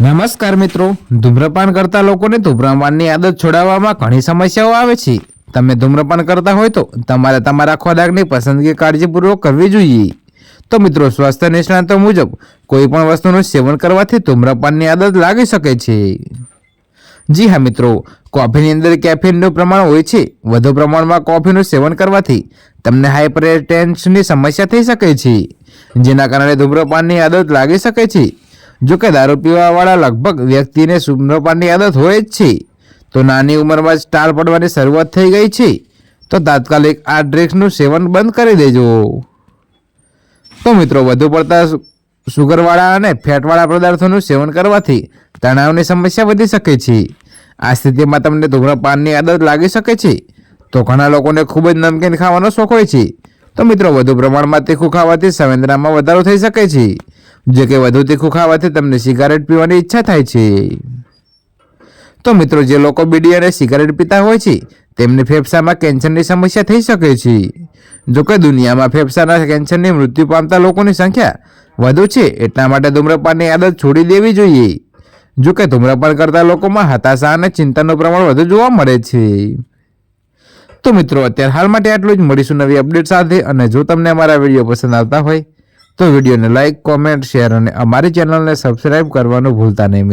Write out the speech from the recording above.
નમસ્કાર મિત્રો, ધૂમ્રપાન કરતા લોકોને ધૂમ્રપાનની આદત છોડાવવામાં ઘણી સમસ્યાઓ આવે છે. તમે ધૂમ્રપાન કરતા હોય તો તમારે તમારા ખોરાકની પસંદગી કાળજીપૂર્વક કરવી જોઈએ. તો મિત્રો, સ્વાસ્થ્ય નિષ્ણાતો મુજબ કોઈ પણ વસ્તુનું સેવન કરવાથી ધૂમ્રપાનની આદત લાગી શકે છે. જી હા મિત્રો, કોફીની અંદર કેફીનનું પ્રમાણ હોય છે. વધુ પ્રમાણમાં કોફીનું સેવન કરવાથી તમને હાઇપરટેન્શનની સમસ્યા થઈ શકે છે, જેના કારણે ધૂમ્રપાનની આદત લાગી શકે છે. જો કે દારૂ પીવાવાળા લગભગ વ્યક્તિને ધૂમ્રપાનની આદત હોય જ છે. તો નાની ઉંમરમાં જ ટાળ પડવાની શરૂઆત થઈ ગઈ છે, તો તાત્કાલિક આ ડ્રિંક્સનું સેવન બંધ કરી દેજો. તો મિત્રો, વધુ પડતા સુગરવાળા અને ફેટવાળા પદાર્થોનું સેવન કરવાથી તણાવની સમસ્યા વધી શકે છે. આ સ્થિતિમાં તમને ધૂમ્રપાનની આદત લાગી શકે છે. તો ઘણા લોકોને ખૂબ જ નમકીન ખાવાનો શોખ હોય છે. તો મિત્રો, વધુ પ્રમાણમાં તીખું ખાવાથી સંવેદનામાં વધારો થઈ શકે છે. જો કે વધુ તીખું ખાવાથી તમને સિગારેટ પીવાની ઈચ્છા થાય છે. તો મિત્રો, જે લોકો બીડી અને સિગારેટ પીતા હોય છે તેમને ફેફસામાં કેન્સરની સમસ્યા થઈ શકે છે. જો કે દુનિયામાં ફેફસાના કેન્સરની મૃત્યુ પામતા લોકોની સંખ્યા વધુ છે, એટલા માટે ધૂમ્રપાનની આદત છોડી દેવી જોઈએ. જો કે ધૂમ્રપાન કરતા લોકોમાં હતાશા અને ચિંતાનું પ્રમાણ વધુ જોવા મળે છે. તો મિત્રો, અત્યારે હાલ માટે આટલું જ. મળીશું નવી અપડેટ સાથે. અને જો તમને અમારા વિડીયો પસંદ આવતા હોય તો વિડીયોને લાઇક, કોમેન્ટ, શેર અને અમારી ચેનલને સબસ્ક્રાઇબ કરવાનું ભૂલતા નહીં મિત્રો.